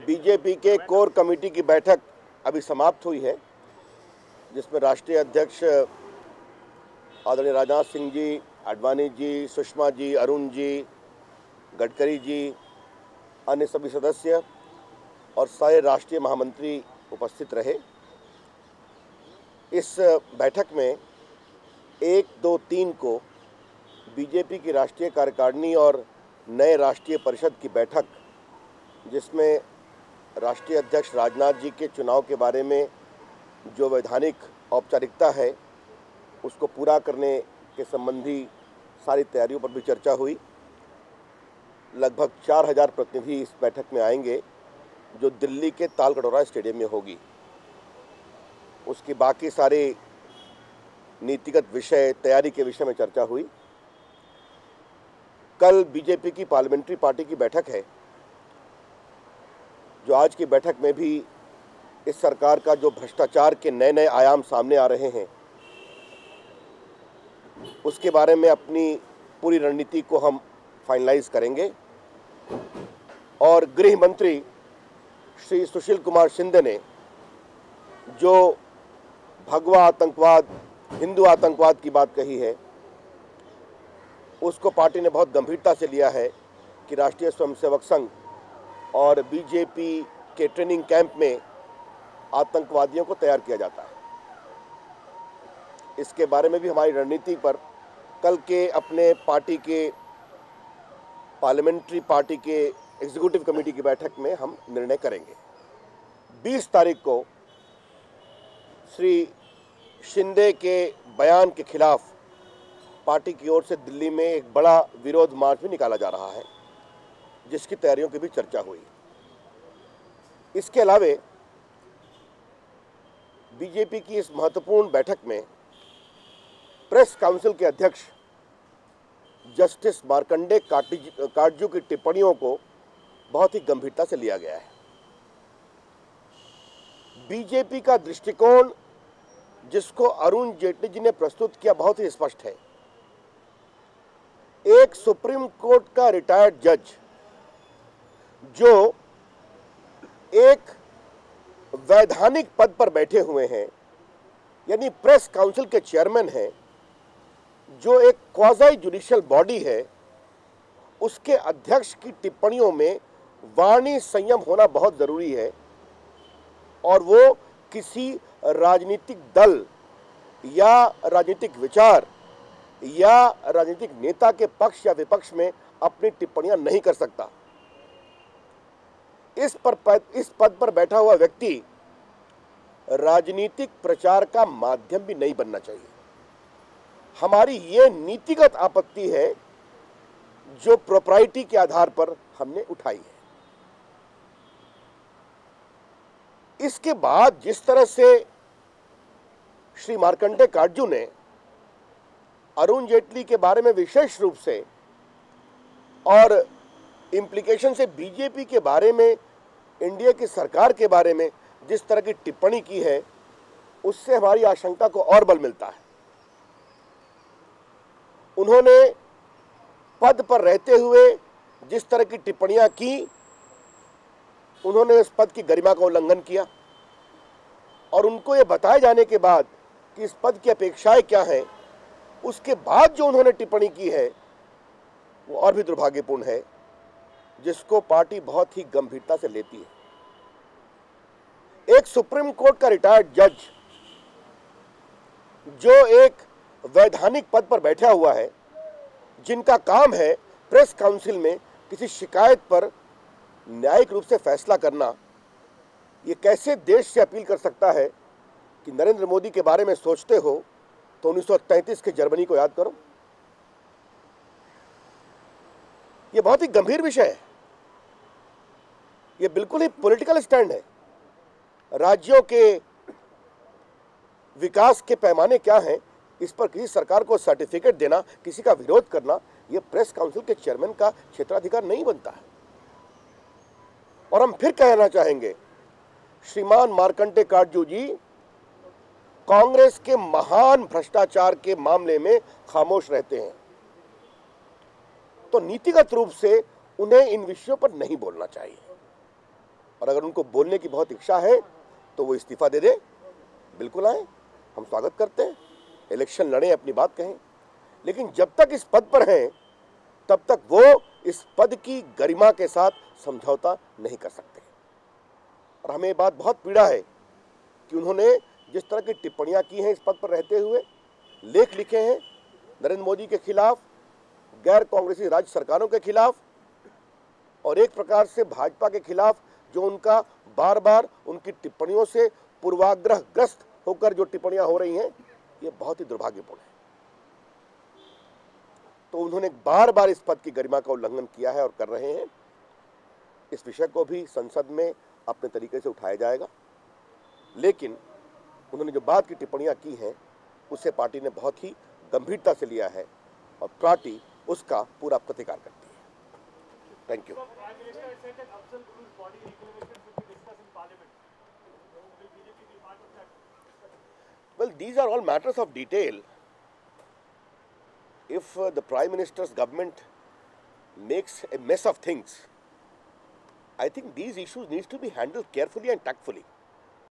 BJP के core committee की बैठक अभी समाप्त हुई है, जिसमें राष्ट्रीय अध्यक्ष आदरणीय राजनाथ सिंह जी, आडवाणी जी, सुषमा जी, अरुण जी, गडकरी जी, अन्य सभी सदस्य और सारे राष्ट्रीय महामंत्री उपस्थित रहे। इस बैठक में 1, 2, 3 को बीजेपी की राष्ट्रीय कार्यकारिणी और नए राष्ट्रीय परिषद की बैठक, जिसमें राष्ट्रीय अध्यक्ष राजनाथ जी के चुनाव के बारे में जो वैधानिक औपचारिकता है उसको पूरा करने के संबंधी सारी तैयारियों पर भी चर्चा हुई। लगभग 4000 प्रतिनिधि इस बैठक में आएंगे, जो दिल्ली के तालकटोरा स्टेडियम में होगी। उसकी बाकी सारे नीतिगत विषय, तैयारी के विषय में चर्चा हुई। कल बीजेपी की पार्लियामेंट्री पार्टी की बैठक है, जो आज की बैठक में भी इस सरकार का जो भ्रष्टाचार के नए नए आयाम सामने आ रहे हैं, उसके बारे में अपनी पूरी रणनीति को हम फाइनलाइज करेंगे। और गृह मंत्री श्री सुशील कुमार शिंदे ने जो भगवा आतंकवाद, हिंदू आतंकवाद की बात कही है, उसको पार्टी ने बहुत गंभीरता से लिया है कि राष्ट्रीय स्वयंसेवक संघ और बीजेपी के ट्रेनिंग कैंप में आतंकवादियों को तैयार किया जाता है। इसके बारे में भी हमारी रणनीति पर कल के अपने पार्टी के पार्लियामेंट्री पार्टी के एग्जीक्यूटिव कमेटी की बैठक में हम निर्णय करेंगे। 20 तारीख को श्री शिंदे के बयान के खिलाफ पार्टी की ओर से दिल्ली में एक बड़ा विरोध मार्च भी निकाला जा रहा है, जिसकी तैयारियों की भी चर्चा हुई। इसके अलावे बीजेपी की इस महत्वपूर्ण बैठक में प्रेस काउंसिल के अध्यक्ष जस्टिस मार्कंडे काटजू की टिप्पणियों को बहुत ही गंभीरता से लिया गया है। बीजेपी का दृष्टिकोण, जिसको अरुण जेटली जी ने प्रस्तुत किया, बहुत ही स्पष्ट है। एक सुप्रीम कोर्ट का रिटायर्ड जज जो एक वैधानिक पद पर बैठे हुए हैं, यानी प्रेस काउंसिल के चेयरमैन हैं, जो एक क्वाज़ी जुडिशियल बॉडी है, उसके अध्यक्ष की टिप्पणियों में वाणी संयम होना बहुत जरूरी है। और वो किसी राजनीतिक दल या राजनीतिक विचार या राजनीतिक नेता के पक्ष या विपक्ष में अपनी टिप्पणियां नहीं कर सकता। इस पद पर बैठा हुआ व्यक्ति राजनीतिक प्रचार का माध्यम भी नहीं बनना चाहिए। हमारी ये नीतिगत आपत्ति है जो प्रोप्राइटी के आधार पर हमने उठाई है। इसके बाद जिस तरह से श्री मार्कंडे काटजू ने अरुण जेटली के बारे में विशेष रूप से और इम्प्लीकेशन से बीजेपी के बारे में, इंडिया की सरकार के बारे में जिस तरह की टिप्पणी की है, उससे हमारी आशंका को और बल मिलता है। उन्होंने पद पर रहते हुए जिस तरह की टिप्पणियां की, उन्होंने इस पद की गरिमा का उल्लंघन किया। और उनको ये बताए जाने के बाद कि इस पद की अपेक्षाएं क्या हैं, उसके बाद जो उन्होंने टिप्पणी की है, वो और भी दुर्भाग्यपूर्ण है, जिसको पार्टी बहुत ही गंभीरता से लेती है। एक सुप्रीम कोर्ट का रिटायर्ड जज जो एक वैधानिक पद पर बैठा हुआ है, जिनका काम है प्रेस काउंसिल में किसी शिकायत पर न्यायिक रूप से फैसला करना, ये कैसे देश से अपील कर सकता है कि नरेंद्र मोदी के बारे में सोचते हो तो 1933 के जर्मनी को याद करो। ये बहुत ही गंभीर विषय है। ये बिल्कुल ही पॉलिटिकल स्टैंड है। राज्यों के विकास के पैमाने क्या हैं, इस पर किसी सरकार को सर्टिफिकेट देना, किसी का विरोध करना, यह प्रेस काउंसिल के चेयरमैन का क्षेत्राधिकार नहीं बनता है। और हम फिर कहना चाहेंगे, श्रीमान मार्कंडे काटजू जी कांग्रेस के महान भ्रष्टाचार के मामले में खामोश रहते हैं, तो नीतिगत रूप से उन्हें इन विषयों पर नहीं बोलना चाहिए। और अगर उनको बोलने की बहुत इच्छा है तो वो इस्तीफा दे दे, बिल्कुल आए, हम स्वागत करते हैं, इलेक्शन लड़ें, अपनी बात कहें, लेकिन जब तक इस पद पर हैं तब तक वो इस पद की गरिमा के साथ समझौता नहीं कर सकते। और हमें ये बात बहुत पीड़ा है कि उन्होंने जिस तरह की टिप्पणियां की हैं इस पद पर रहते हुए, लेख लिखे हैं नरेंद्र मोदी के खिलाफ, गैर कांग्रेसी राज्य सरकारों के खिलाफ और एक प्रकार से भाजपा के खिलाफ, जो उनका बार बार उनकी टिप्पणियों से पूर्वाग्रहग्रस्त होकर जो टिप्पणियां हो रही हैं, ये बहुत ही दुर्भाग्यपूर्ण है। तो उन्होंने बार बार इस पद की गरिमा का उल्लंघन किया है और कर रहे हैं। इस विषय को भी संसद में अपने तरीके से उठाया जाएगा, लेकिन उन्होंने जो बात की टिप्पणियां की हैं उसे पार्टी ने बहुत ही गंभीरता से लिया है और पार्टी उसका पूरा प्रतिकार करती है। Thank you. Well, these are all matters of detail. If the Prime Minister's government makes a mess of things, I think these issues need to be handled carefully and tactfully.